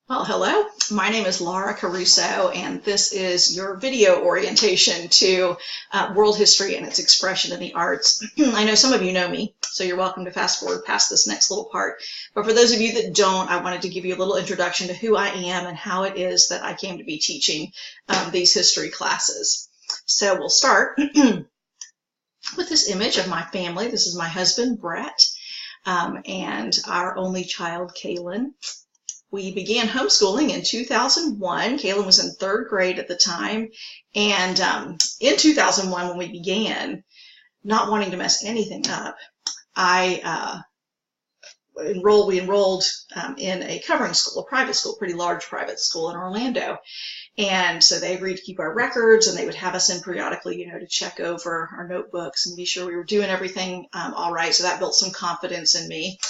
Well, hello. My name is Laura Caruso, and this is your video orientation to world history and its expression in the arts. I know some of you know me, so you're welcome to fast forward past this next little part. But for those of you that don't, I wanted to give you a little introduction to who I am and how it is that I came to be teaching these history classes. So we'll start with this image of my family. This is my husband, Brett, and our only child, Kaylin. We began homeschooling in 2001. Kaylin was in third grade at the time. And in 2001, when we began, not wanting to mess anything up, we enrolled in a covering school, a private school, pretty large private school in Orlando. And so they agreed to keep our records, and they would have us in periodically, to check over our notebooks and be sure we were doing everything all right. So that built some confidence in me.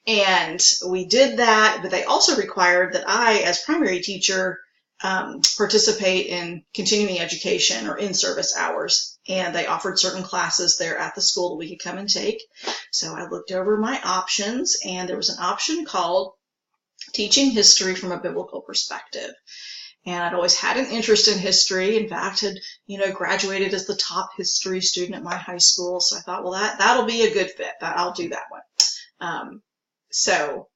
And we did that, but they also required that I, as primary teacher, participate in continuing education or in-service hours. And they offered certain classes there at the school that we could come and take. So I looked over my options, and there was an option called Teaching History from a Biblical Perspective. And I'd always had an interest in history. In fact, had, graduated as the top history student at my high school. So I thought, well, that'll be a good fit. I'll do that one. So,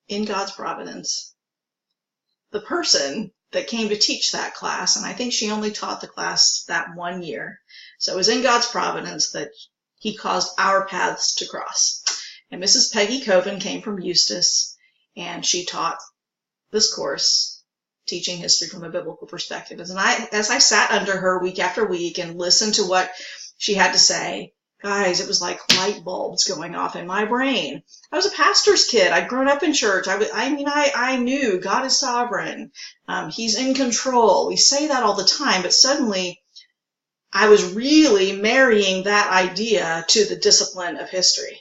in God's providence, the person that came to teach that class, and I think she only taught the class that 1 year, so it was in God's providence that he caused our paths to cross. And Mrs. Peggy Coven came from Eustis, and she taught this course, Teaching History from a Biblical Perspective. As I sat under her week after week and listened to what she had to say, guys, it was like light bulbs going off in my brain. I was a pastor's kid. I'd grown up in church. I knew God is sovereign. He's in control. We say that all the time, but suddenly I was really marrying that idea to the discipline of history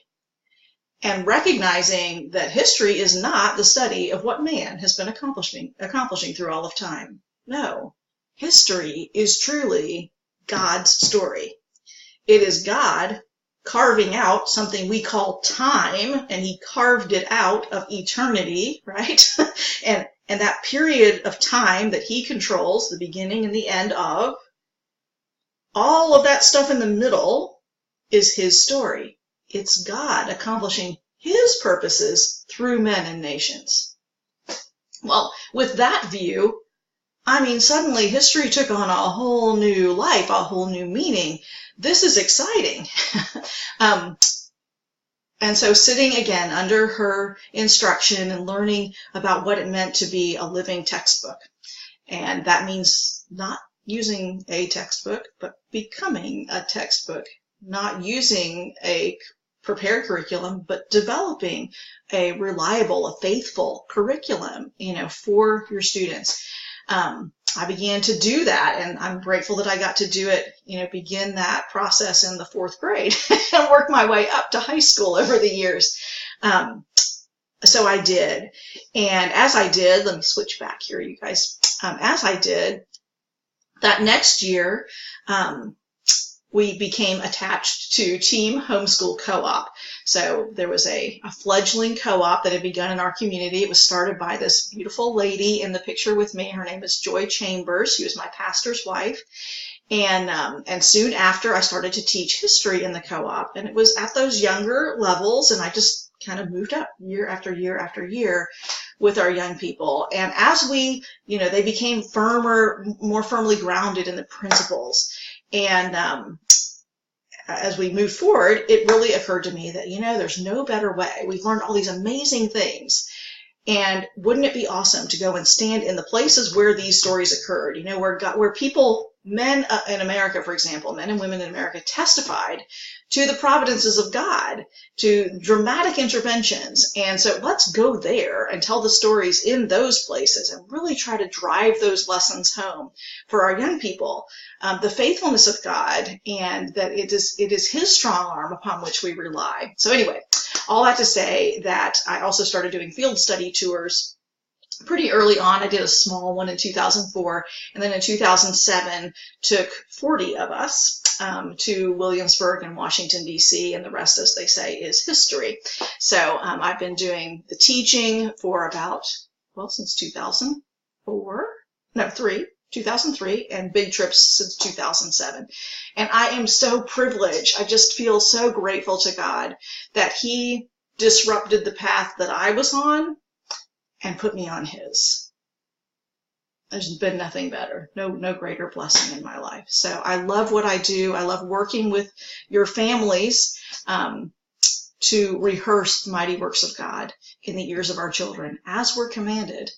and recognizing that history is not the study of what man has been accomplishing through all of time. No, history is truly God's story. It is God carving out something we call time, and he carved it out of eternity, right? and that period of time that he controls, the beginning and the end of, all of that stuff in the middle is his story. It's God accomplishing his purposes through men and nations. Well, with that view, suddenly history took on a whole new life, a whole new meaning. This is exciting. And so sitting again under her instruction and learning about what it meant to be a living textbook. And that means not using a textbook, but becoming a textbook, not using a prepared curriculum, but developing a reliable, a faithful curriculum, for your students. I began to do that, and I'm grateful that I got to do it, begin that process in the fourth grade and work my way up to high school over the years. So I did. And as I did, let me switch back here, you guys. As I did, that next year, we became attached to Team Homeschool Co-op. So there was a fledgling co-op that had begun in our community. It was started by this beautiful lady in the picture with me. Her name is Joy Chambers. She was my pastor's wife. And soon after, I started to teach history in the co-op. And it was at those younger levels, and I just kind of moved up year after year after year with our young people. And as we, they became more firmly grounded in the principles. And as we moved forward, it really occurred to me that, there's no better way. We've learned all these amazing things. And wouldn't it be awesome to go and stand in the places where these stories occurred, where people, men in America, for example, men and women in America testified to the providences of God, to dramatic interventions. And so let's go there and tell the stories in those places and really try to drive those lessons home for our young people. The faithfulness of God, and that it is his strong arm upon which we rely. So anyway, all that to say that I also started doing field study tours pretty early on. I did a small one in 2004, and then in 2007 took 40 of us to Williamsburg and Washington, D.C., and the rest, as they say, is history. So I've been doing the teaching for about since 2003, and big trips since 2007. And I am so privileged. I just feel so grateful to God that he disrupted the path that I was on and put me on his. There's been nothing better, no greater blessing in my life. So I love what I do. I love working with your families to rehearse the mighty works of God in the ears of our children, as we're commanded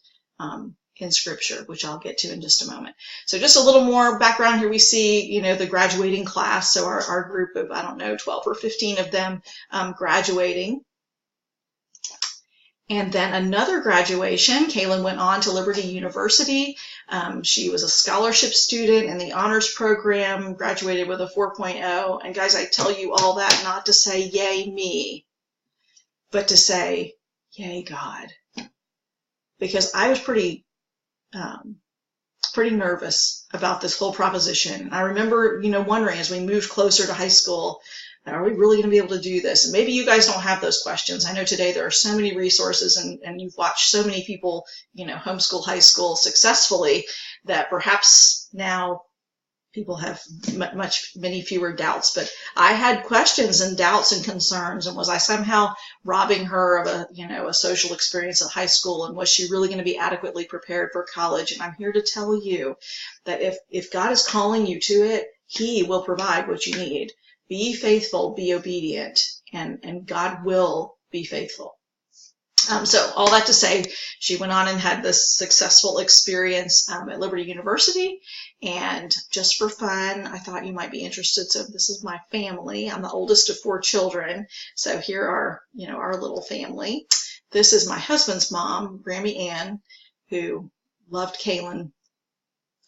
in Scripture, which I'll get to in just a moment. So just a little more background here. We see, the graduating class. So our group of, 12 or 15 of them graduating. And then another graduation, Kaylin went on to Liberty University. She was a scholarship student in the honors program, graduated with a 4.0. And guys, I tell you all that not to say, yay me, but to say, yay God. Because I was pretty nervous about this whole proposition. I remember, wondering as we moved closer to high school, are we really going to be able to do this? And maybe you guys don't have those questions. I know today there are so many resources, and you've watched so many people, homeschool high school successfully, that perhaps now people have many fewer doubts. But I had questions and doubts and concerns. And was I somehow robbing her of a social experience at high school? And was she really going to be adequately prepared for college? And I'm here to tell you that if God is calling you to it, he will provide what you need. Be faithful, be obedient, and God will be faithful. So all that to say, she went on and had this successful experience at Liberty University. And just for fun, I thought you might be interested. So this is my family. I'm the oldest of 4 children. So here are, our little family. This is my husband's mom, Grammy Ann, who loved Kaylin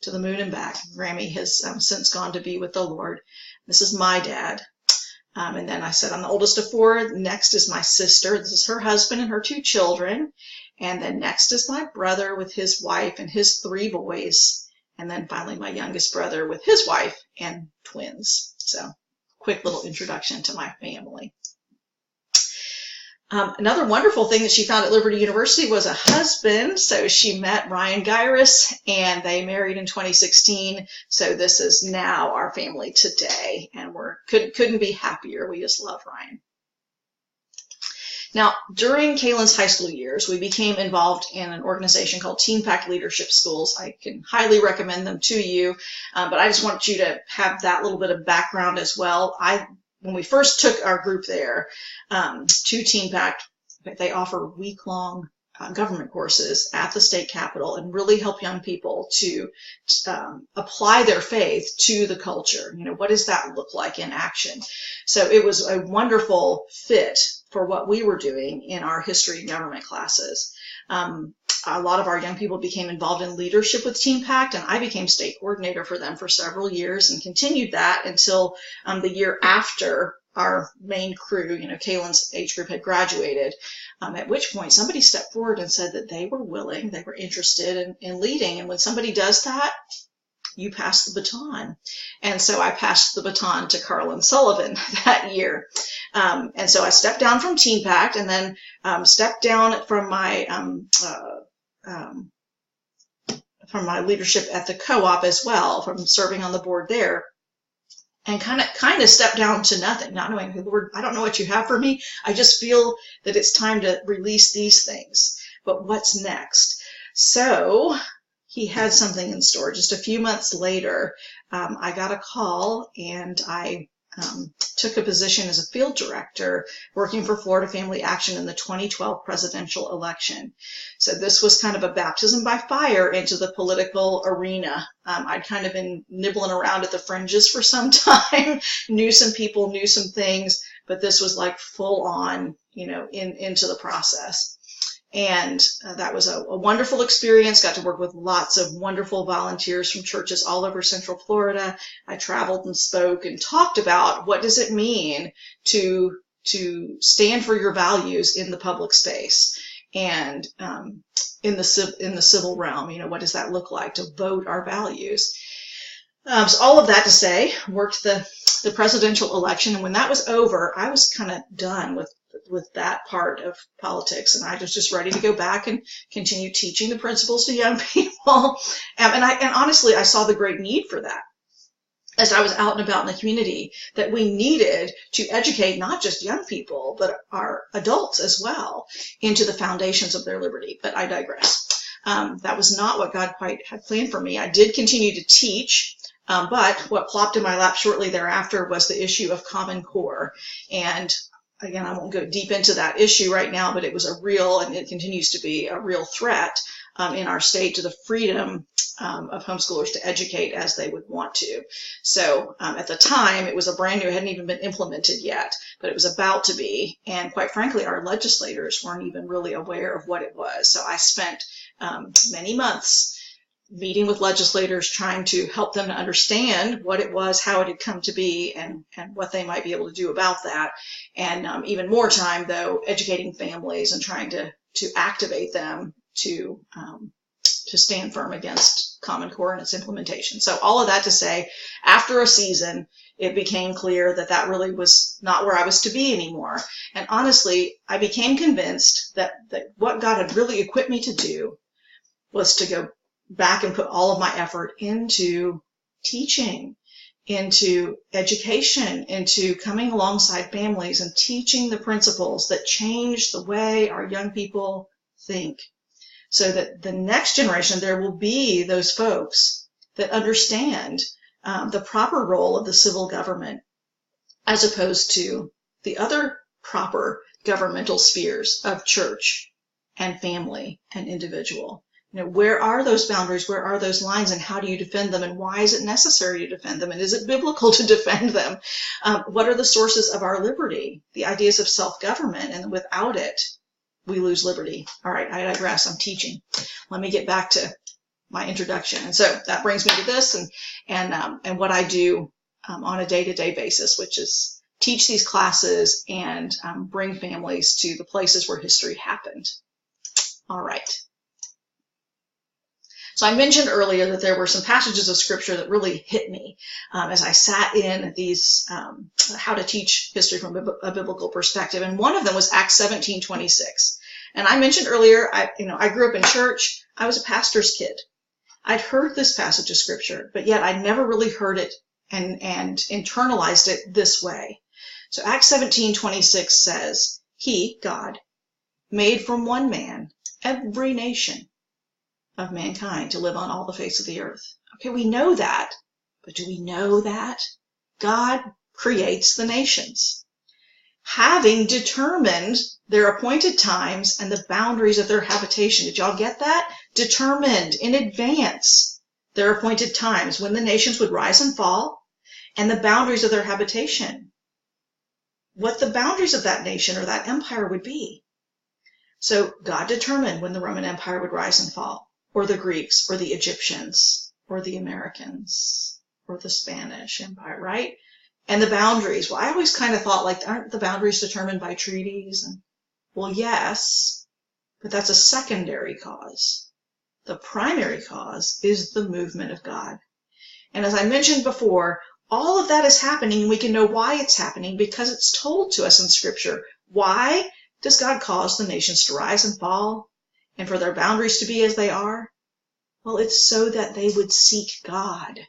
to the moon and back. Grammy has since gone to be with the Lord. This is my dad. And then I said I'm the oldest of 4. Next is my sister. This is her husband and her 2 children. And then next is my brother with his wife and his 3 boys. And then finally my youngest brother with his wife and twins. So quick little introduction to my family. Another wonderful thing that she found at Liberty University was a husband. So she met Ryan Gyrus, and they married in 2016. So this is now our family today, and couldn't be happier. We just love Ryan. Now, during Kaylin's high school years, we became involved in an organization called Teen Pact Leadership Schools. I can highly recommend them to you, but I just want you to have that little bit of background as well. When we first took our group there to Teen Pact, they offer week-long government courses at the state capitol and really help young people to apply their faith to the culture. What does that look like in action? So it was a wonderful fit for what we were doing in our history and government classes. A lot of our young people became involved in leadership with Teen Pact, and I became state coordinator for them for several years and continued that until the year after our main crew, Kaylin's age group, had graduated, at which point somebody stepped forward and said that they were willing, they were interested in leading. And when somebody does that, you pass the baton. And so I passed the baton to Carlin Sullivan that year. And so I stepped down from Teen Pact and then stepped down from my leadership at the co-op as well, from serving on the board there, and kind of stepped down to nothing, not knowing, Lord, I don't know what you have for me. I just feel that it's time to release these things. But what's next? So he had something in store. Just a few months later, I got a call, and I took a position as a field director working for Florida Family Action in the 2012 presidential election. So this was kind of a baptism by fire into the political arena. I'd kind of been nibbling around at the fringes for some time, knew some people, knew some things, but this was like full on, into the process. And that was a wonderful experience. Got to work with lots of wonderful volunteers from churches all over Central Florida. I traveled and spoke and talked about what does it mean to stand for your values in the public space and in the civil realm. What does that look like to vote our values? So all of that to say, worked the presidential election, and when that was over, I was kind of done with that part of politics, and I was just ready to go back and continue teaching the principles to young people. And honestly, I saw the great need for that as I was out and about in the community, that we needed to educate not just young people, but our adults as well into the foundations of their liberty. But I digress. That was not what God quite had planned for me. I did continue to teach, but what plopped in my lap shortly thereafter was the issue of Common Core. And again, I won't go deep into that issue right now, but it was a real, and it continues to be a real threat in our state to the freedom of homeschoolers to educate as they would want to. So at the time, it was a brand new, it hadn't even been implemented yet, but it was about to be. And quite frankly, our legislators weren't even really aware of what it was. So I spent many months meeting with legislators, trying to help them to understand what it was, how it had come to be, and what they might be able to do about that. And even more time, though, educating families and trying to activate them to stand firm against Common Core and its implementation. So all of that to say, after a season, it became clear that that really was not where I was to be anymore. And honestly, I became convinced that what God had really equipped me to do was to go back and put all of my effort into teaching, into education, into coming alongside families and teaching the principles that change the way our young people think, so that the next generation, there will be those folks that understand the proper role of the civil government as opposed to the other proper governmental spheres of church and family and individual. You know, where are those boundaries? Where are those lines? And how do you defend them? And why is it necessary to defend them? And is it biblical to defend them? What are the sources of our liberty? The ideas of self-government. And without it, we lose liberty. All right, I digress. I'm teaching. Let me get back to my introduction. And so that brings me to this and what I do on a day-to-day basis, which is teach these classes and bring families to the places where history happened. All right. So I mentioned earlier that there were some passages of scripture that really hit me as I sat in these how to teach history from a biblical perspective. And one of them was Acts 17:26. And I mentioned earlier, I grew up in church. I was a pastor's kid. I'd heard this passage of scripture, but yet I'd never really heard it and internalized it this way. So Acts 17:26 says, He, God, made from one man every nation of mankind to live on all the face of the earth. Okay, we know that, but do we know that? God creates the nations, having determined their appointed times and the boundaries of their habitation. Did y'all get that? Determined in advance their appointed times when the nations would rise and fall and the boundaries of their habitation. What the boundaries of that nation or that empire would be. So God determined when the Roman Empire would rise and fall, or the Greeks, or the Egyptians, or the Americans, or the Spanish Empire, right? And the boundaries. Well, I always kind of thought, like, aren't the boundaries determined by treaties? And, well, yes, but that's a secondary cause. The primary cause is the movement of God. And as I mentioned before, all of that is happening, and we can know why it's happening because it's told to us in Scripture. Why does God cause the nations to rise and fall? And for their boundaries to be as they are? Well, it's so that they would seek God.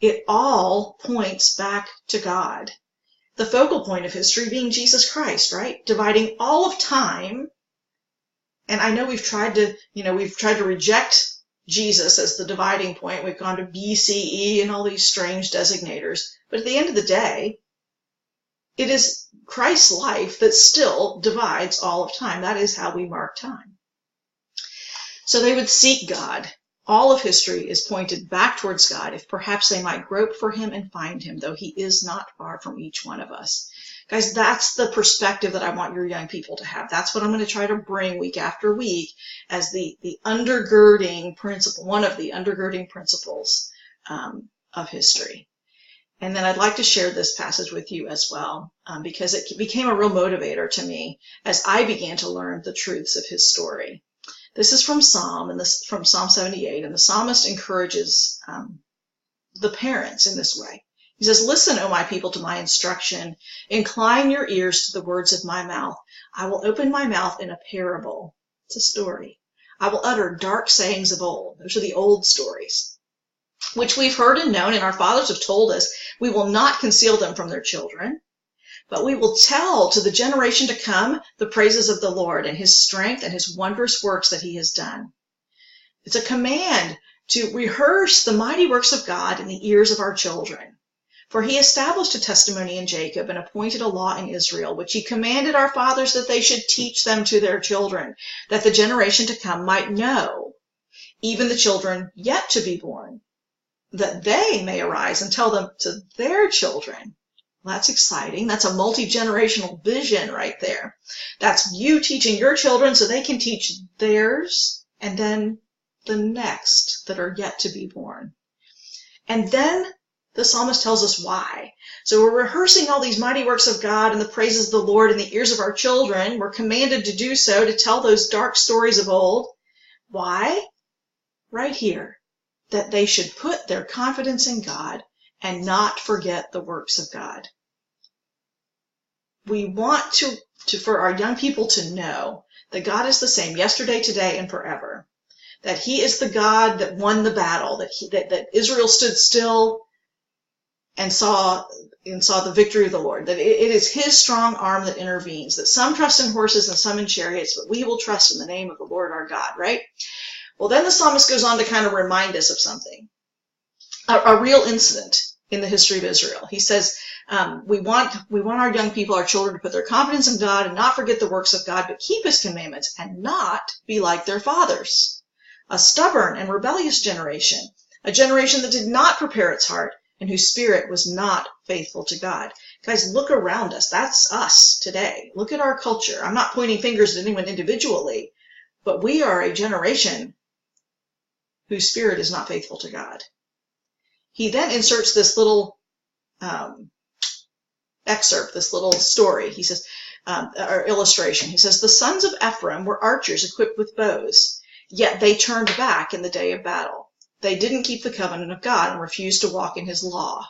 It all points back to God. The focal point of history being Jesus Christ, right? Dividing all of time. And I know we've tried to reject Jesus as the dividing point. We've gone to BCE and all these strange designators. But at the end of the day, it is Christ's life that still divides all of time. That is how we mark time. So they would seek God. All of history is pointed back towards God, if perhaps they might grope for him and find him, though he is not far from each one of us. Guys, that's the perspective that I want your young people to have. That's what I'm going to try to bring week after week as the undergirding principle, one of the undergirding principles of history. And then I'd like to share this passage with you as well, because it became a real motivator to me as I began to learn the truths of his story. This is from Psalm 78, and the psalmist encourages the parents in this way. He says, listen, O my people, to my instruction. Incline your ears to the words of my mouth. I will open my mouth in a parable. It's a story. I will utter dark sayings of old. Those are the old stories, which we've heard and known, and our fathers have told us. We will not conceal them from their children, but we will tell to the generation to come the praises of the Lord and his strength and his wondrous works that he has done. It's a command to rehearse the mighty works of God in the ears of our children. For he established a testimony in Jacob and appointed a law in Israel, which he commanded our fathers that they should teach them to their children, that the generation to come might know, even the children yet to be born, that they may arise and tell them to their children. Well, that's exciting. That's a multi-generational vision right there. That's you teaching your children so they can teach theirs, and then the next that are yet to be born. And then the psalmist tells us why. So we're rehearsing all these mighty works of God and the praises of the Lord in the ears of our children. We're commanded to do so, to tell those dark stories of old. Why? Right here, that they should put their confidence in God and not forget the works of God. We want to for our young people to know that God is the same yesterday, today, and forever. That he is the God that won the battle, that Israel stood still and saw the victory of the Lord, that it is his strong arm that intervenes, that some trust in horses and some in chariots, but we will trust in the name of the Lord our God, right? Well, then the psalmist goes on to kind of remind us of something, a real incident in the history of Israel. He says, we want our young people, our children, to put their confidence in God and not forget the works of God, but keep his commandments and not be like their fathers, a stubborn and rebellious generation, a generation that did not prepare its heart and whose spirit was not faithful to God. Guys, look around us. That's us today. Look at our culture. I'm not pointing fingers at anyone individually, but we are a generation whose spirit is not faithful to God. He then inserts this little excerpt, this little story. He says, or illustration. He says, the sons of Ephraim were archers equipped with bows, yet they turned back in the day of battle. They didn't keep the covenant of God and refused to walk in his law.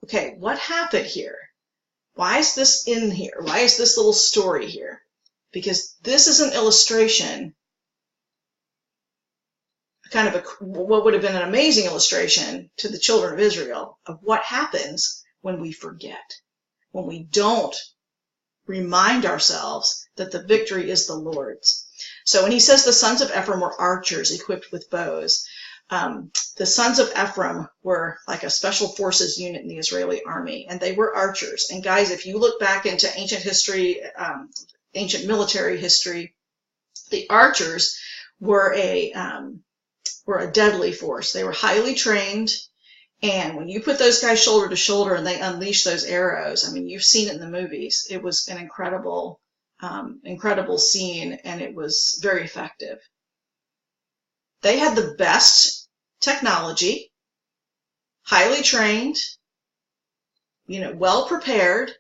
Okay, what happened here? Why is this in here? Why is this little story here? Because this is an illustration, kind of what would have been an amazing illustration to the children of Israel of what happens when we forget, when we don't remind ourselves that the victory is the Lord's. So when he says the sons of Ephraim were archers equipped with bows, the sons of Ephraim were like a special forces unit in the Israeli army, and they were archers. And guys, if you look back into ancient history, ancient military history, the archers were a deadly force. They were highly trained, and when you put those guys shoulder to shoulder and they unleashed those arrows, I mean, you've seen it in the movies. It was an incredible scene, and it was very effective. They had the best technology, highly trained, well prepared,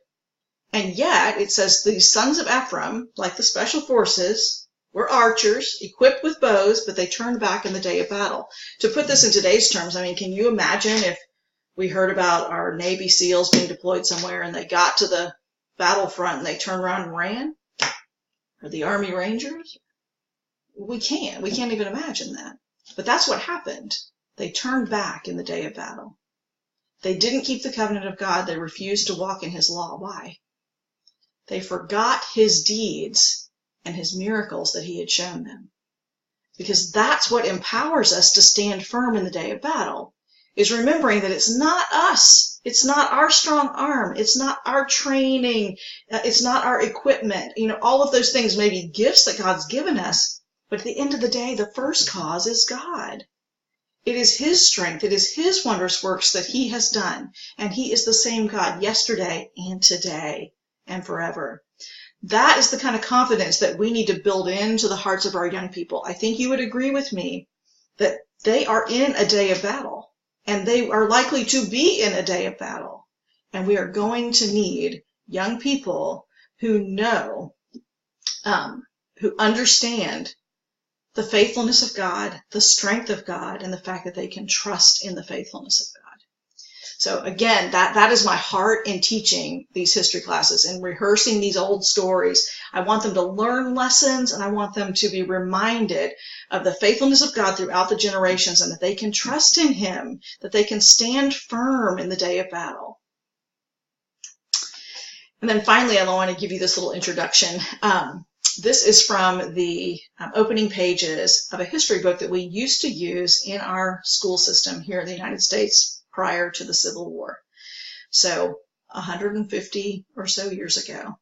and yet it says these sons of Ephraim, like the special forces, were archers equipped with bows, but they turned back in the day of battle. To put this in today's terms, I mean, can you imagine if we heard about our Navy SEALs being deployed somewhere and they got to the battlefront and they turned around and ran? Or the Army Rangers? We can't even imagine that. But that's what happened. They turned back in the day of battle. They didn't keep the covenant of God. They refused to walk in his law. Why? They forgot his deeds and his miracles that he had shown them. Because that's what empowers us to stand firm in the day of battle, is remembering that it's not us. It's not our strong arm. It's not our training. It's not our equipment. All of those things may be gifts that God's given us, but at the end of the day, the first cause is God. It is his strength. It is his wondrous works that he has done. And he is the same God yesterday and today and forever. That is the kind of confidence that we need to build into the hearts of our young people. I think you would agree with me that they are in a day of battle, and they are likely to be in a day of battle. And we are going to need young people who know, who understand the faithfulness of God, the strength of God, and the fact that they can trust in the faithfulness of God. So again, that is my heart in teaching these history classes and rehearsing these old stories. I want them to learn lessons, and I want them to be reminded of the faithfulness of God throughout the generations, and that they can trust in Him, that they can stand firm in the day of battle. And then finally, I want to give you this little introduction. This is from the opening pages of a history book that we used to use in our school system here in the United States prior to the Civil War. So 150 or so years ago,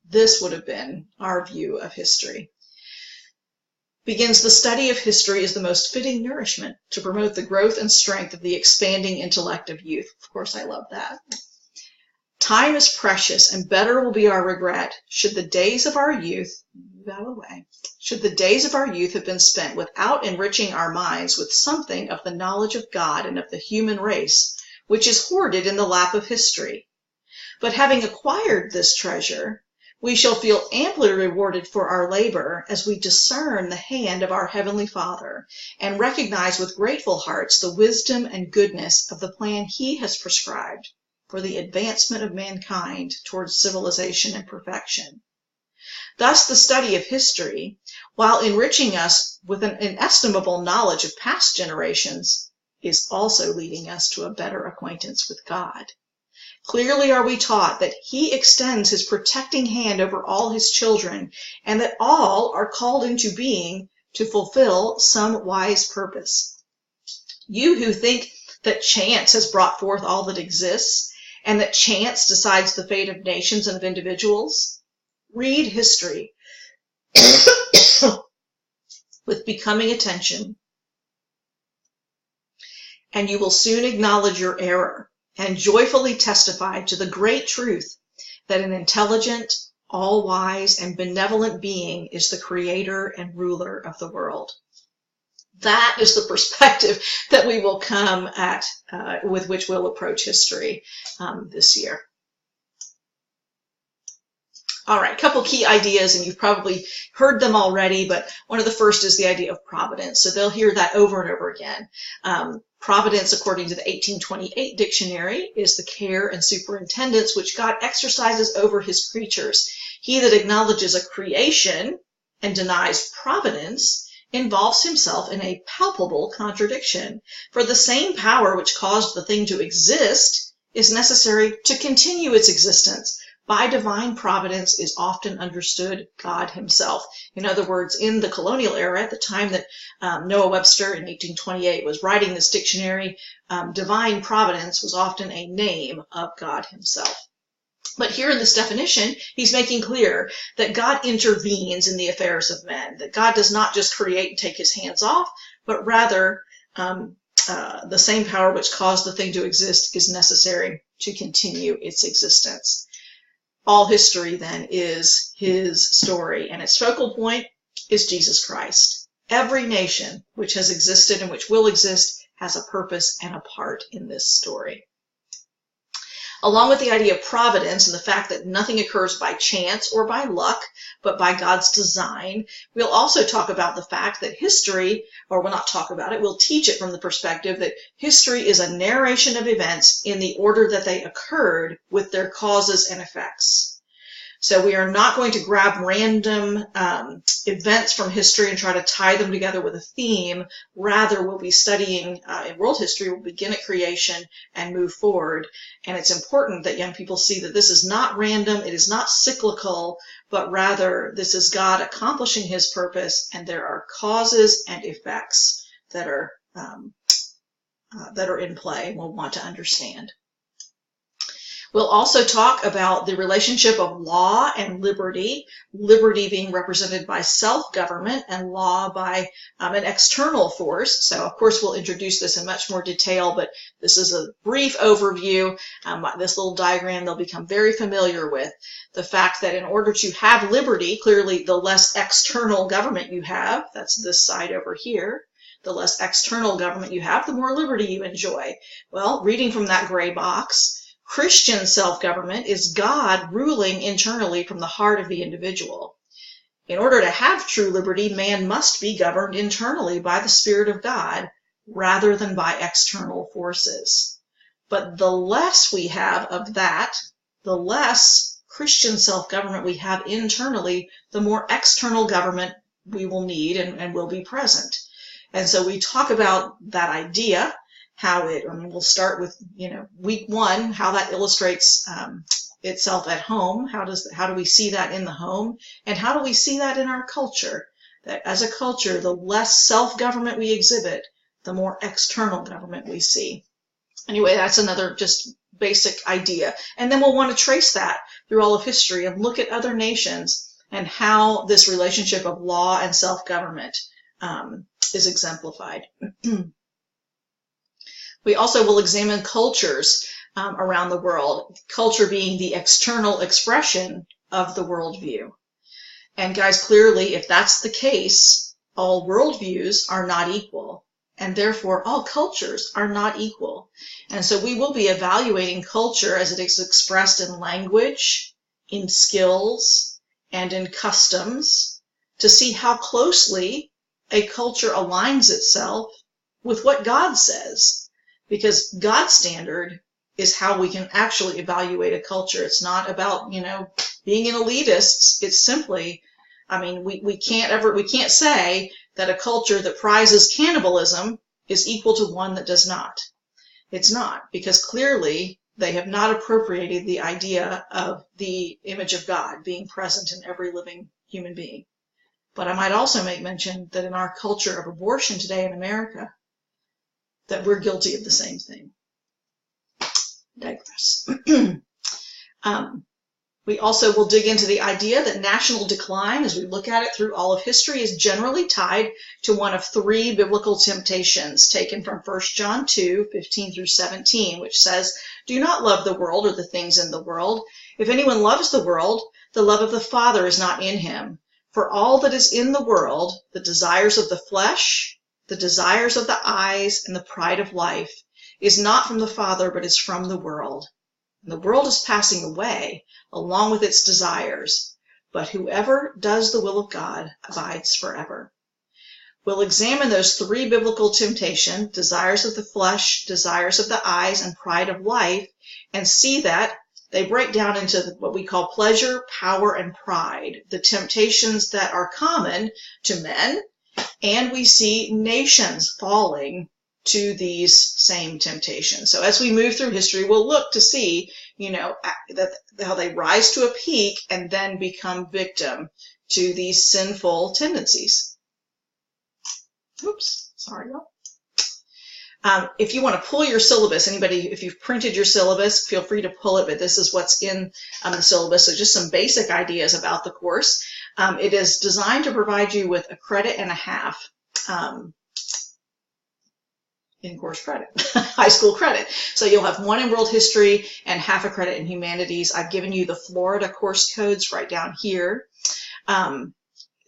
this would have been our view of history. Begins, the study of history is the most fitting nourishment to promote the growth and strength of the expanding intellect of youth. Of course, I love that. Time is precious, and better will be our regret should the days of our youth have been spent without enriching our minds with something of the knowledge of God and of the human race, which is hoarded in the lap of history. But having acquired this treasure, we shall feel amply rewarded for our labor as we discern the hand of our Heavenly Father and recognize with grateful hearts the wisdom and goodness of the plan He has prescribed for the advancement of mankind towards civilization and perfection. Thus, the study of history, while enriching us with an inestimable knowledge of past generations, is also leading us to a better acquaintance with God. Clearly are we taught that He extends His protecting hand over all His children, and that all are called into being to fulfill some wise purpose. You who think that chance has brought forth all that exists, and that chance decides the fate of nations and of individuals, read history with becoming attention, and you will soon acknowledge your error and joyfully testify to the great truth that an intelligent, all-wise, and benevolent being is the creator and ruler of the world. That is the perspective that we will come at, with which we'll approach history this year. All right, a couple key ideas, and you've probably heard them already, but one of the first is the idea of providence. So they'll hear that over and over again. Providence, according to the 1828 dictionary, is the care and superintendence which God exercises over His creatures. He that acknowledges a creation and denies providence involves himself in a palpable contradiction. For the same power which caused the thing to exist is necessary to continue its existence. By divine providence is often understood God Himself. In other words, in the colonial era, at the time that Noah Webster in 1828 was writing this dictionary, divine providence was often a name of God Himself. But here in this definition, he's making clear that God intervenes in the affairs of men, that God does not just create and take His hands off, but rather the same power which caused the thing to exist is necessary to continue its existence. All history, then, is His story, and its focal point is Jesus Christ. Every nation which has existed and which will exist has a purpose and a part in this story. Along with the idea of providence and the fact that nothing occurs by chance or by luck, but by God's design, we'll also talk about the fact that history, or we'll not talk about it, we'll teach it from the perspective that history is a narration of events in the order that they occurred with their causes and effects. So we are not going to grab random events from history and try to tie them together with a theme. Rather, we'll be studying in world history, we'll begin at creation and move forward. And it's important that young people see that this is not random, it is not cyclical, but rather this is God accomplishing His purpose, and there are causes and effects that are in play and we'll want to understand. We'll also talk about the relationship of law and liberty, liberty being represented by self-government and law by an external force. So, of course, we'll introduce this in much more detail, but this is a brief overview. This little diagram they'll become very familiar with. The fact that in order to have liberty, clearly the less external government you have, that's this side over here, the less external government you have, the more liberty you enjoy. Well, reading from that gray box, Christian self-government is God ruling internally from the heart of the individual. In order to have true liberty, man must be governed internally by the Spirit of God rather than by external forces. But the less we have of that, the less Christian self-government we have internally, the more external government we will need and will be present. And so we talk about that idea, how it, we'll start with, week 1, how that illustrates itself at home. How do we see that in the home? And how do we see that in our culture? That as a culture, the less self-government we exhibit, the more external government we see. Anyway, that's another just basic idea. And then we'll want to trace that through all of history and look at other nations and how this relationship of law and self-government is exemplified. We also will examine cultures around the world, culture being the external expression of the worldview. And guys, clearly, if that's the case, all worldviews are not equal, and therefore all cultures are not equal. And so we will be evaluating culture as it is expressed in language, in skills, and in customs to see how closely a culture aligns itself with what God says. Because God's standard is how we can actually evaluate a culture. It's not about, being an elitist. It's simply, we can't say that a culture that prizes cannibalism is equal to one that does not. It's not, because clearly they have not appropriated the idea of the image of God being present in every living human being. But I might also make mention that in our culture of abortion today in America, that we're guilty of the same thing. Digress. We also will dig into the idea that national decline, as we look at it through all of history, is generally tied to one of 3 biblical temptations taken from 1 John 2:15 through 17, which says, "Do not love the world or the things in the world. If anyone loves the world, the love of the Father is not in him. For all that is in the world, the desires of the flesh, the desires of the eyes, and the pride of life, is not from the Father, but is from the world. And the world is passing away, along with its desires, but whoever does the will of God abides forever." We'll examine those 3 biblical temptations, desires of the flesh, desires of the eyes, and pride of life, and see that they break down into what we call pleasure, power, and pride, the temptations that are common to men, and we see nations falling to these same temptations. So as we move through history, we'll look to see, how they rise to a peak and then become victim to these sinful tendencies. Oops, sorry, y'all. If you want to pull your syllabus, if you've printed your syllabus, feel free to pull it, but this is what's in the syllabus. So just some basic ideas about the course. It is designed to provide you with a credit and a half in course credit, high school credit. So you'll have 1 in world history and half a credit in humanities. I've given you the Florida course codes right down here.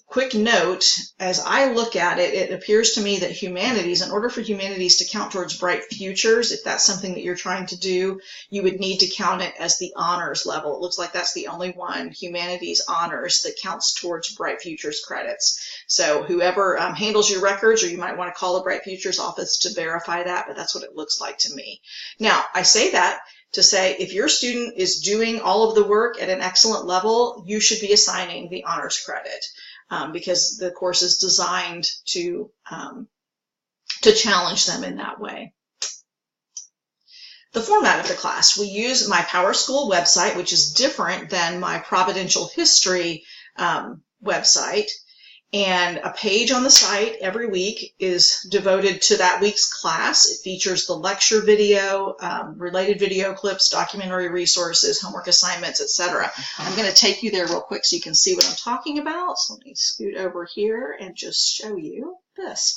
Quick note, as I look at it, it appears to me that humanities, in order for humanities to count towards bright futures, if that's something that you're trying to do, you would need to count it as the honors level. It looks like that's the only one, humanities honors, that counts towards bright futures credits. So whoever handles your records, or you might want to call the bright futures office to verify that, but that's what it looks like to me. Now, I say that to say if your student is doing all of the work at an excellent level, you should be assigning the honors credit. Because the course is designed to challenge them in that way. The format of the class. We use my PowerSchool website, which is different than my Providential History website. And a page on the site every week is devoted to that week's class. It features the lecture video, related video clips, documentary resources, homework assignments, etc. I'm going to take you there real quick so you can see what I'm talking about. So let me scoot over here and just show you this.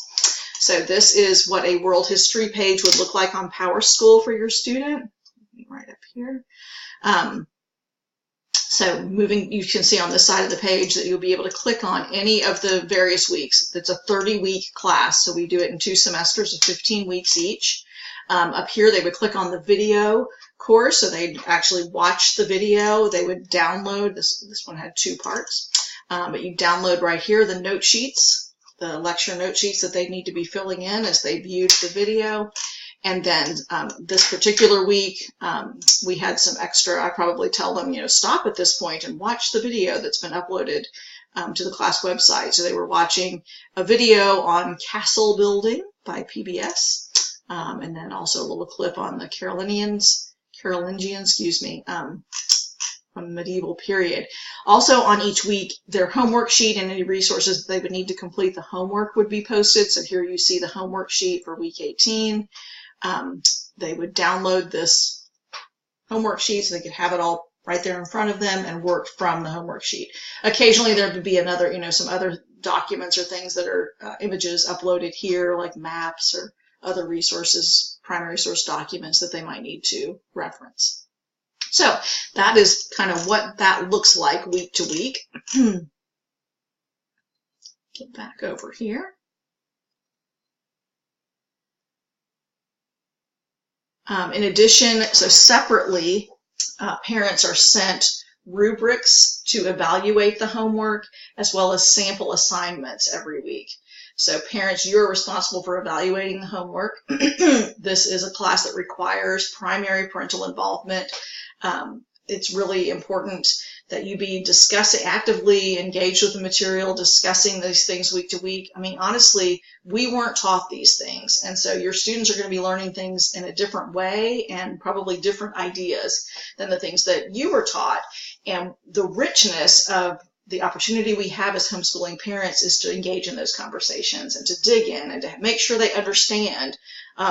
So this is what a world history page would look like on PowerSchool for your student. Right up here. So you can see on this side of the page that you'll be able to click on any of the various weeks. It's a 30-week class, so we do it in 2 semesters of 15 weeks each. Up here, they would click on the video course, so they'd actually watch the video. They would download, this one had 2 parts, but you download right here the note sheets, the lecture note sheets that they need to be filling in as they viewed the video. And then this particular week, we had some extra. I probably tell them, you know, stop at this point and watch the video that's been uploaded to the class website. So they were watching a video on castle building by PBS, and then also a little clip on the Carolingians, excuse me, from the medieval period. Also on each week, their homework sheet and any resources that they would need to complete the homework would be posted. So here you see the homework sheet for week 18. They would download this homework sheet so they could have it all right there in front of them and work from the homework sheet. Occasionally there would be another, you know, some other documents or things that are images uploaded here, like maps or other resources, primary source documents that they might need to reference. So that is kind of what that looks like week to week. Get back over here. In addition, so separately, parents are sent rubrics to evaluate the homework as well as sample assignments every week. So parents, you're responsible for evaluating the homework. This is a class that requires primary parental involvement. It's really important that you be actively engaged with the material, discussing these things week to week. I mean, honestly, we weren't taught these things. And so your students are going to be learning things in a different way and probably different ideas than the things that you were taught. And the richness of the opportunity we have as homeschooling parents is to engage in those conversations and to dig in and to make sure they understand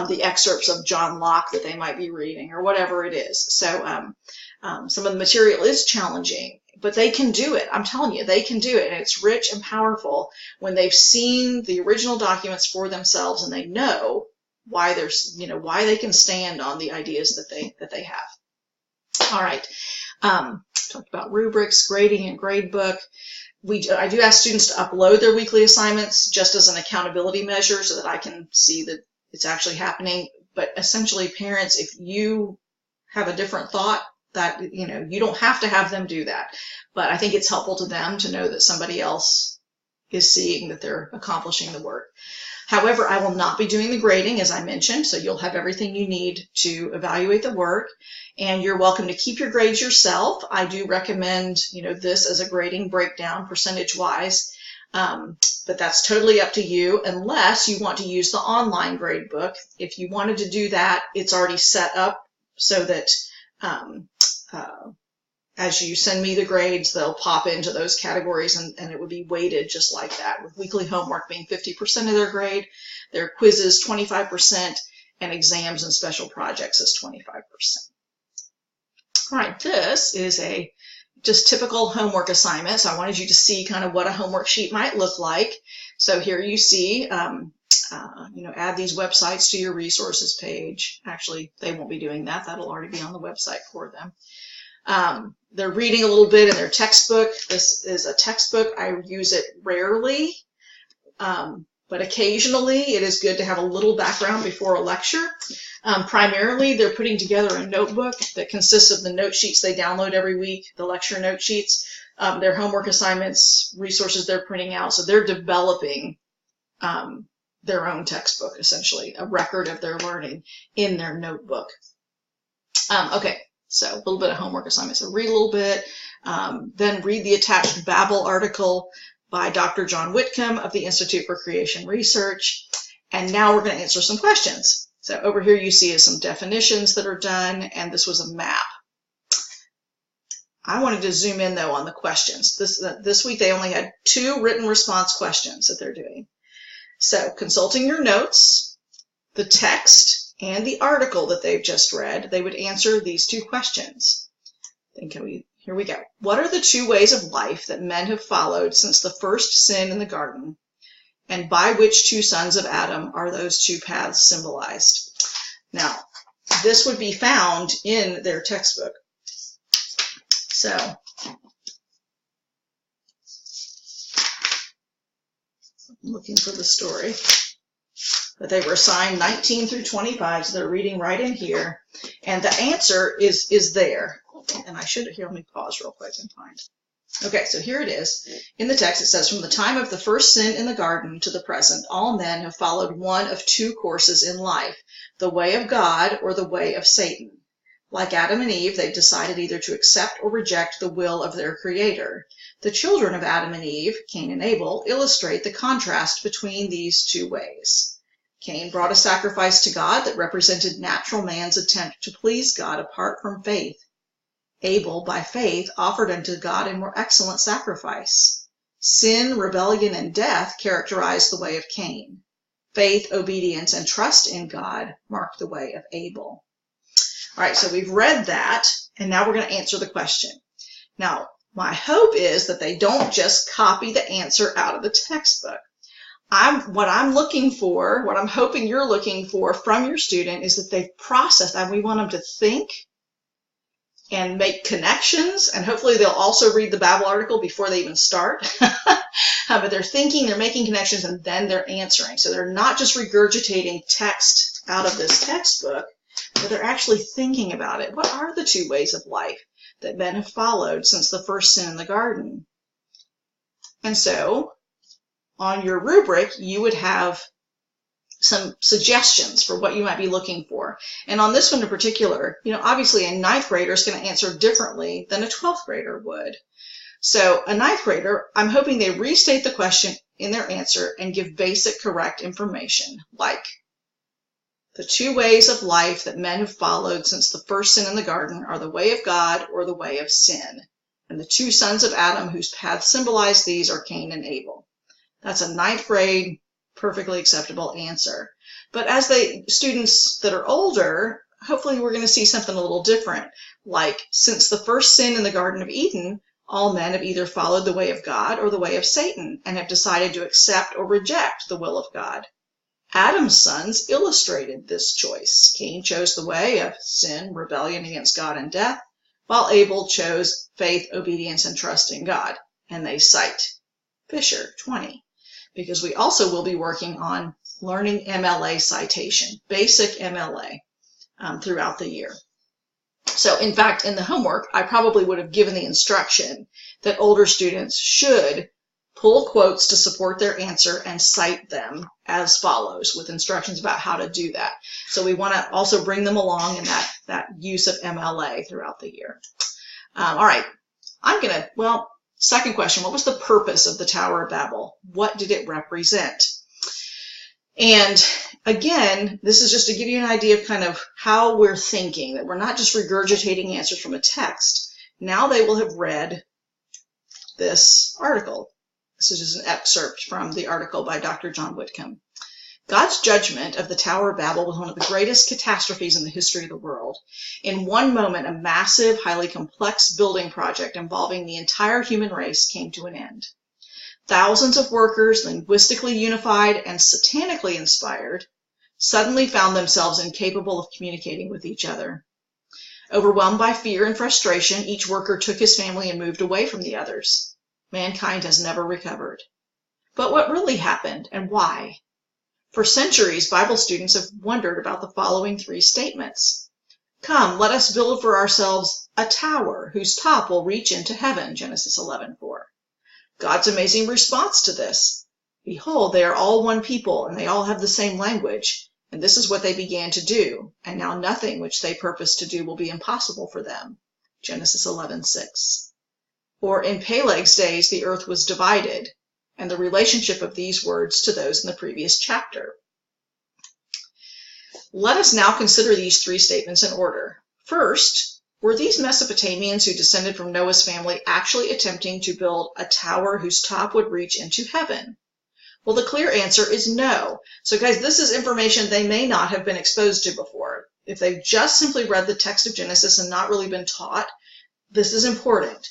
the excerpts of John Locke that they might be reading or whatever it is. So some of the material is challenging, but they can do it. I'm telling you, they can do it. And it's rich and powerful when they've seen the original documents for themselves and they know why there's, you know, why they can stand on the ideas that they have. All right. Talked about rubrics, grading, and gradebook. I do ask students to upload their weekly assignments just as an accountability measure so that I can see that it's actually happening. But essentially, parents, if you have a different thought, that, you know, you don't have to have them do that. But I think it's helpful to them to know that somebody else is seeing that they're accomplishing the work. However, I will not be doing the grading, as I mentioned, so you'll have everything you need to evaluate the work, and you're welcome to keep your grades yourself. I do recommend, you know, this as a grading breakdown percentage-wise, but that's totally up to you unless you want to use the online gradebook. If you wanted to do that, it's already set up so that as you send me the grades, they'll pop into those categories and it would be weighted just like that, with weekly homework being 50% of their grade, their quizzes 25%, and exams and special projects is 25%. All right, this is a just typical homework assignment. So I wanted you to see kind of what a homework sheet might look like. So here you see, you know, add these websites to your resources page. Actually, they won't be doing that. That'll already be on the website for them. They're reading a little bit in their textbook. This is a textbook. I use it rarely, but occasionally it is good to have a little background before a lecture. Primarily, they're putting together a notebook that consists of the note sheets they download every week, the lecture note sheets, their homework assignments, resources they're printing out. So they're developing their own textbook, essentially, a record of their learning in their notebook. Okay. So a little bit of homework assignment. So read a little bit, then read the attached Babel article by Dr. John Whitcomb of the Institute for Creation Research. And now we're going to answer some questions. So over here you see some definitions that are done, and this was a map. I wanted to zoom in, though, on the questions. This week they only had 2 written response questions that they're doing. So consulting your notes, the text, and the article that they've just read, they would answer these 2 questions. Here we go. What are the 2 ways of life that men have followed since the first sin in the garden? And by which 2 sons of Adam are those 2 paths symbolized? Now, this would be found in their textbook. So, I'm looking for the story. But they were assigned 19 through 25, so they're reading right in here. And the answer is there. And I should, here, let me pause real quick and find. Okay, so here it is. In the text, it says, from the time of the first sin in the garden to the present, all men have followed one of 2 courses in life. the way of God or the way of Satan. Like Adam and Eve, they've decided either to accept or reject the will of their Creator. The children of Adam and Eve, Cain and Abel, illustrate the contrast between these two ways. Cain brought a sacrifice to God that represented natural man's attempt to please God apart from faith. Abel, by faith, offered unto God a more excellent sacrifice. Sin, rebellion, and death characterized the way of Cain. Faith, obedience, and trust in God marked the way of Abel. All right, so we've read that, and now we're going to answer the question. Now, my hope is that they don't just copy the answer out of the textbook. What I'm hoping you're looking for from your student is that they've processed, and we want them to think and make connections, and hopefully they'll also read the Babel article before they even start. But they're thinking, they're making connections, and then they're answering. So they're not just regurgitating text out of this textbook, but they're actually thinking about it. What are the two ways of life that men have followed since the first sin in the garden? And so on your rubric, you would have some suggestions for what you might be looking for. And on this one in particular, obviously a 9th grader is going to answer differently than a 12th grader would. So a 9th grader, I'm hoping they restate the question in their answer and give basic correct information, like the two ways of life that men have followed since the first sin in the garden are the way of God or the way of sin. And the two sons of Adam whose paths symbolize these are Cain and Abel. That's a 9th grade, perfectly acceptable answer. But as students that are older, hopefully we're going to see something a little different. Like, since the first sin in the Garden of Eden, all men have either followed the way of God or the way of Satan and have decided to accept or reject the will of God. Adam's sons illustrated this choice. Cain chose the way of sin, rebellion against God, and death, while Abel chose faith, obedience, and trust in God. And they cite Fisher 20, because we also will be working on learning MLA citation, basic MLA, throughout the year. So in fact, in the homework, I probably would have given the instruction that older students should pull quotes to support their answer and cite them as follows, with instructions about how to do that. So we want to also bring them along in that use of MLA throughout the year. All right, second question, what was the purpose of the Tower of Babel? What did it represent? And again, this is just to give you an idea of kind of how we're thinking, that we're not just regurgitating answers from a text. Now they will have read this article. This is just an excerpt from the article by Dr. John Whitcomb. God's judgment of the Tower of Babel was one of the greatest catastrophes in the history of the world. In one moment, a massive, highly complex building project involving the entire human race came to an end. Thousands of workers, linguistically unified and satanically inspired, suddenly found themselves incapable of communicating with each other. Overwhelmed by fear and frustration, each worker took his family and moved away from the others. Mankind has never recovered. But what really happened, and why? For centuries, Bible students have wondered about the following 3 statements. Come, let us build for ourselves a tower whose top will reach into heaven, Genesis 11:4. God's amazing response to this. Behold, they are all one people, and they all have the same language, and this is what they began to do, and now nothing which they purpose to do will be impossible for them, Genesis 11:6. Or in Peleg's days, the earth was divided, and the relationship of these words to those in the previous chapter. Let us now consider these 3 statements in order. First, were these Mesopotamians who descended from Noah's family actually attempting to build a tower whose top would reach into heaven? Well, the clear answer is no. So guys, this is information they may not have been exposed to before. If they've just simply read the text of Genesis and not really been taught, this is important.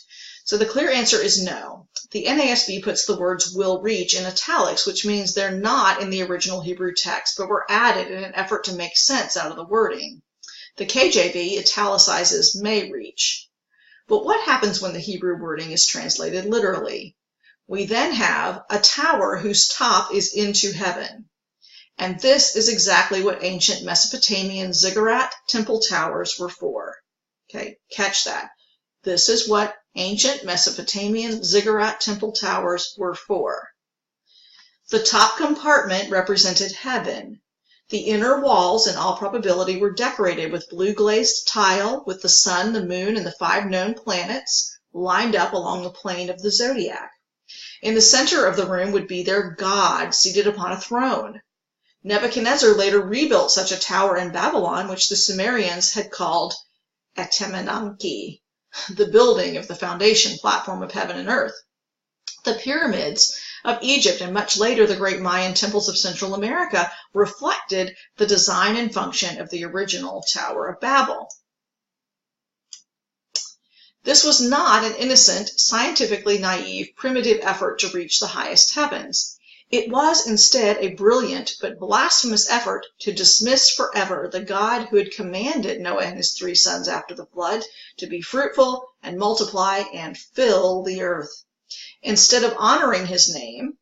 So the clear answer is no. The NASB puts the words will reach in italics, which means they're not in the original Hebrew text, but were added in an effort to make sense out of the wording. The KJV italicizes may reach. But what happens when the Hebrew wording is translated literally? We then have a tower whose top is into heaven. And this is exactly what ancient Mesopotamian ziggurat temple towers were for. Okay, catch that. This is what ancient Mesopotamian ziggurat temple towers were for. The top compartment represented heaven. The inner walls, in all probability, were decorated with blue glazed tile with the sun, the moon, and the 5 known planets lined up along the plane of the zodiac. In the center of the room would be their god seated upon a throne. Nebuchadnezzar later rebuilt such a tower in Babylon, which the Sumerians had called Etemenanki, the building of the foundation platform of heaven and earth. The pyramids of Egypt and much later the great Mayan temples of Central America reflected the design and function of the original Tower of Babel. This was not an innocent, scientifically naive, primitive effort to reach the highest heavens. It was instead a brilliant but blasphemous effort to dismiss forever the God who had commanded Noah and his 3 sons after the flood to be fruitful and multiply and fill the earth. Instead of honoring his name,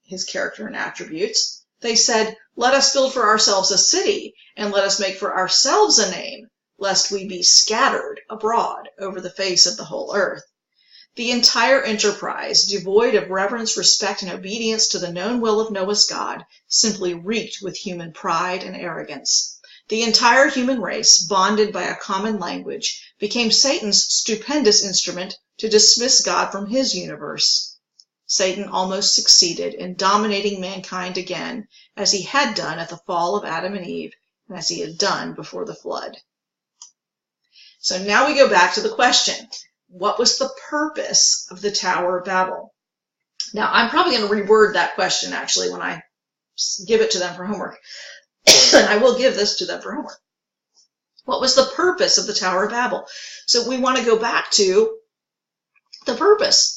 his character and attributes, they said, "Let us build for ourselves a city, and let us make for ourselves a name, lest we be scattered abroad over the face of the whole earth." The entire enterprise, devoid of reverence, respect, and obedience to the known will of Noah's God, simply reeked with human pride and arrogance. The entire human race, bonded by a common language, became Satan's stupendous instrument to dismiss God from his universe. Satan almost succeeded in dominating mankind again, as he had done at the fall of Adam and Eve, and as he had done before the flood. So now we go back to the question, what was the purpose of the Tower of Babel? Now, I'm probably going to reword that question, actually, when I give it to them for homework. And I will give this to them for homework. What was the purpose of the Tower of Babel? So we want to go back to the purpose.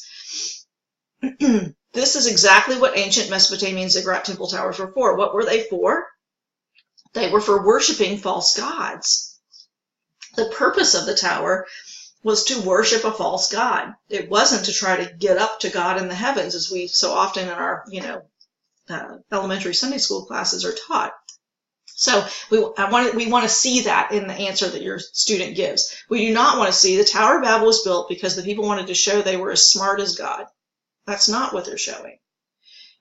This is exactly what ancient Mesopotamian ziggurat temple towers were for. What were they for? They were for worshiping false gods. The purpose of the tower was to worship a false god. It wasn't to try to get up to God in the heavens, as we so often in our, elementary Sunday school classes are taught. So we want to see that in the answer that your student gives. We do not want to see the Tower of Babel was built because the people wanted to show they were as smart as God. That's not what they're showing.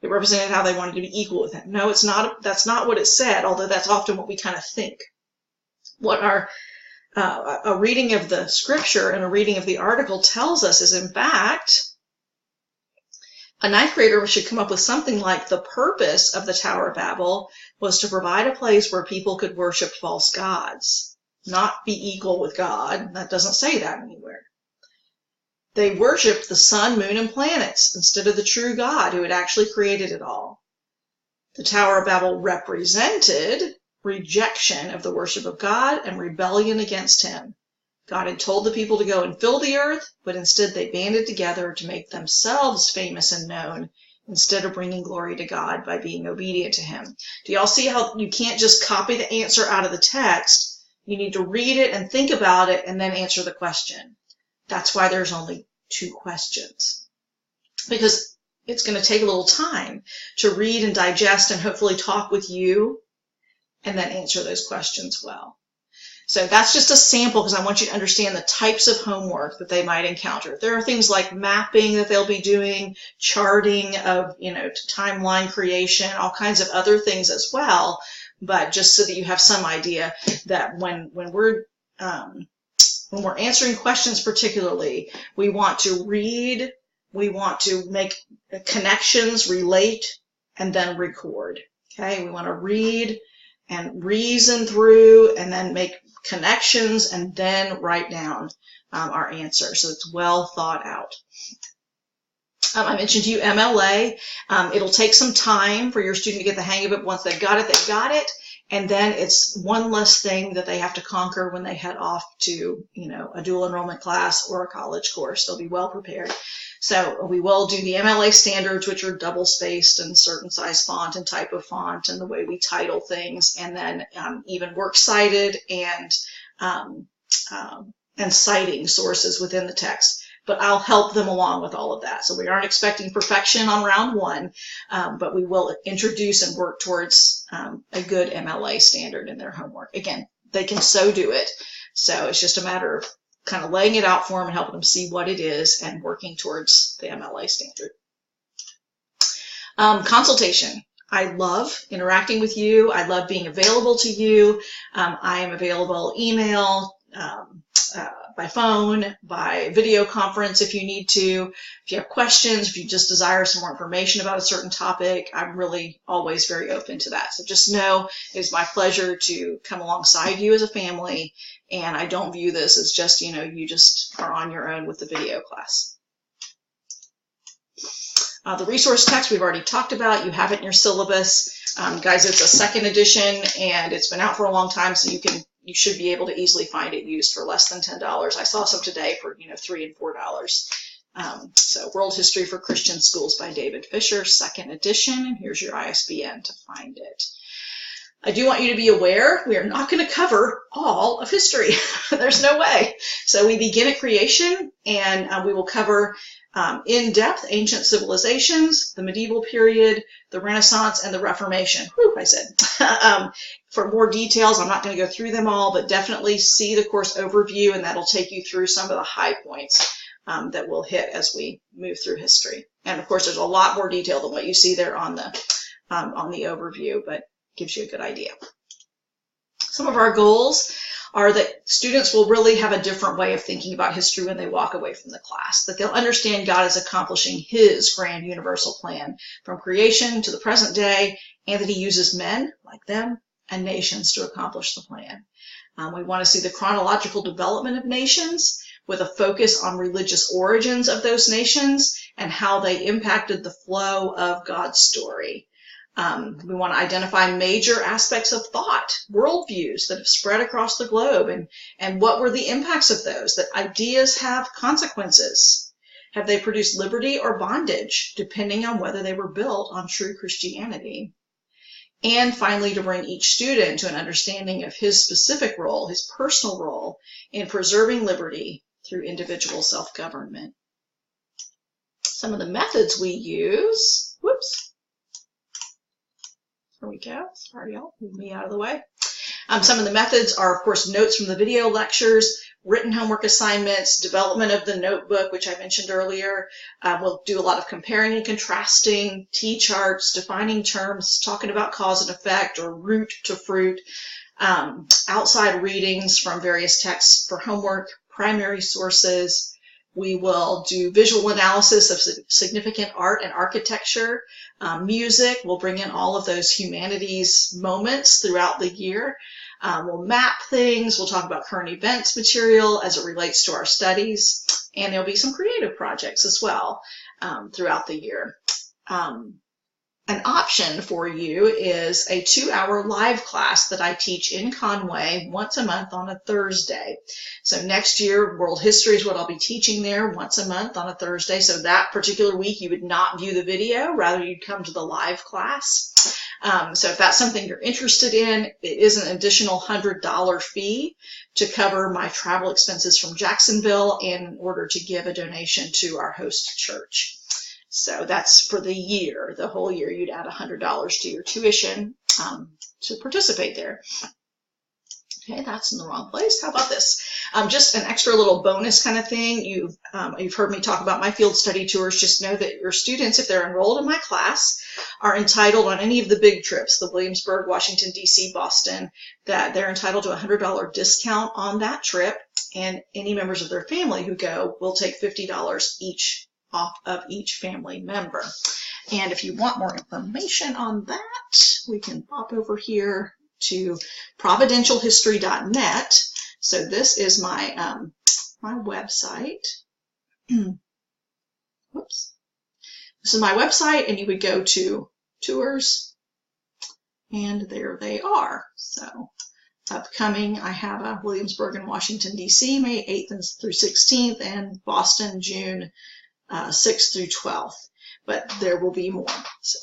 It represented how they wanted to be equal with him. No, it's not. That's not what it said, although that's often what we kind of think. What a reading of the scripture and a reading of the article tells us is, in fact, a 9th grader should come up with something like the purpose of the Tower of Babel was to provide a place where people could worship false gods, not be equal with God. That doesn't say that anywhere. They worshiped the sun, moon, and planets instead of the true God who had actually created it all. The Tower of Babel represented rejection of the worship of God and rebellion against him. God had told the people to go and fill the earth, but instead they banded together to make themselves famous and known instead of bringing glory to God by being obedient to him. Do y'all see how you can't just copy the answer out of the text? You need to read it and think about it and then answer the question. That's why there's only 2 questions, because it's going to take a little time to read and digest and hopefully talk with you and then answer those questions well. So that's just a sample because I want you to understand the types of homework that they might encounter. There are things like mapping that they'll be doing, charting of, timeline creation, all kinds of other things as well. But just so that you have some idea that when we're answering questions particularly, we want to read, we want to make connections, relate, and then record. Okay, we want to read and reason through and then make connections and then write down our answer. So it's well thought out. I mentioned to you MLA. It'll take some time for your student to get the hang of it. Once they've got it, they've got it. And then it's one less thing that they have to conquer when they head off to, a dual enrollment class or a college course. They'll be well prepared. So we will do the MLA standards, which are double-spaced and certain size font and type of font and the way we title things, and then even works cited and citing sources within the text. But I'll help them along with all of that. So we aren't expecting perfection on round 1, but we will introduce and work towards a good MLA standard in their homework. Again, they can so do it. So it's just a matter of kind of laying it out for them and helping them see what it is and working towards the MLA standard. Consultation. I love interacting with you. I love being available to you. I am available email, by phone, by video conference if you need to. If you have questions, if you just desire some more information about a certain topic, I'm really always very open to that. So just know it's my pleasure to come alongside you as a family, and I don't view this as just, you just are on your own with the video class. The resource text we've already talked about. You have it in your syllabus. Guys, it's a 2nd edition, and it's been out for a long time, so you should be able to easily find it used for less than $10. I saw some today for $3 and $4. So World History for Christian Schools by David Fisher, 2nd edition, and here's your ISBN to find it. I do want you to be aware we are not going to cover all of history. There's no way. So we begin at creation, and we will cover in depth ancient civilizations, the medieval period, the Renaissance, and the Reformation. Whew, I said. For more details, I'm not going to go through them all, but definitely see the course overview, and that'll take you through some of the high points that we'll hit as we move through history. And of course, there's a lot more detail than what you see there on the overview, but gives you a good idea. Some of our goals are that students will really have a different way of thinking about history when they walk away from the class, that they'll understand God is accomplishing his grand universal plan from creation to the present day, and that he uses men like them and nations to accomplish the plan. We want to see the chronological development of nations with a focus on religious origins of those nations and how they impacted the flow of God's story. We want to identify major aspects of thought, worldviews that have spread across the globe, and what were the impacts of those, that ideas have consequences. Have they produced liberty or bondage, depending on whether they were built on true Christianity? And finally, to bring each student to an understanding of his specific role, his personal role in preserving liberty through individual self-government. Some of the methods we use, whoops. There we go. Sorry, y'all. Move me out of the way. Some of the methods are, of course, notes from the video lectures, written homework assignments, development of the notebook, which I mentioned earlier. We'll do a lot of comparing and contrasting, T-charts, defining terms, talking about cause and effect or root to fruit, outside readings from various texts for homework, primary sources. We will do visual analysis of significant art and architecture. Music, we'll bring in all of those humanities moments throughout the year. We'll map things. We'll talk about current events material as it relates to our studies. And there'll be some creative projects as well throughout the year. An option for you is a 2-hour live class that I teach in Conway once a month on a Thursday. So next year, World History is what I'll be teaching there once a month on a Thursday. So that particular week, you would not view the video, rather you'd come to the live class. So if that's something you're interested in, it is an additional $100 fee to cover my travel expenses from Jacksonville in order to give a donation to our host church. So that's for the year, the whole year. You'd add $100 to your tuition to participate there. Okay, that's in the wrong place. How about this? Just an extra little bonus kind of thing. You've heard me talk about my field study tours. Just know that your students, if they're enrolled in my class, are entitled on any of the big trips, the Williamsburg, Washington, D.C., Boston, that they're entitled to a $100 discount on that trip. And any members of their family who go will take $50 each off of each family member. And if you want more information on that, we can pop over here to providentialhistory.net. So this is my my website. Whoops. This is my website, and you would go to tours, and there they are. So upcoming, I have a Williamsburg and Washington, D.C., May 8th through 16th, and Boston, June 6th through 12th, but there will be more. So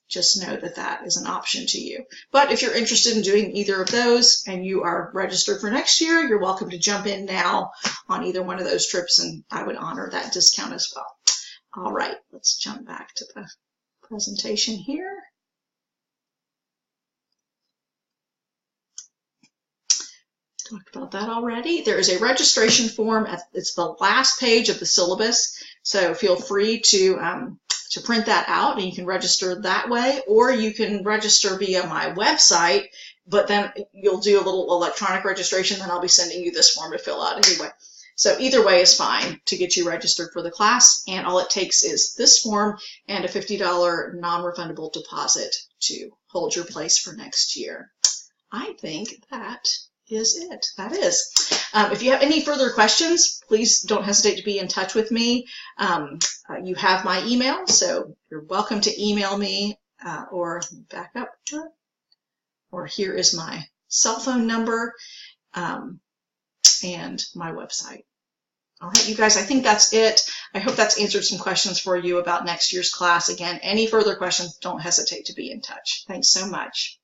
just know that that is an option to you. But if you're interested in doing either of those and you are registered for next year, you're welcome to jump in now on either one of those trips, and I would honor that discount as well. All right, let's jump back to the presentation here. Talked about that already. There is a registration form. It's the last page of the syllabus, so feel free to to print that out, and you can register that way, or you can register via my website, but then you'll do a little electronic registration, then I'll be sending you this form to fill out anyway. So either way is fine to get you registered for the class, and all it takes is this form and a $50 non-refundable deposit to hold your place for next year. I think that is it. That is. If you have any further questions, please don't hesitate to be in touch with me. You have my email, so you're welcome to email me, or back up, or here is my cell phone number, and my website. All right, you guys, I think that's it. I hope that's answered some questions for you about next year's class. Again, any further questions, don't hesitate to be in touch. Thanks so much.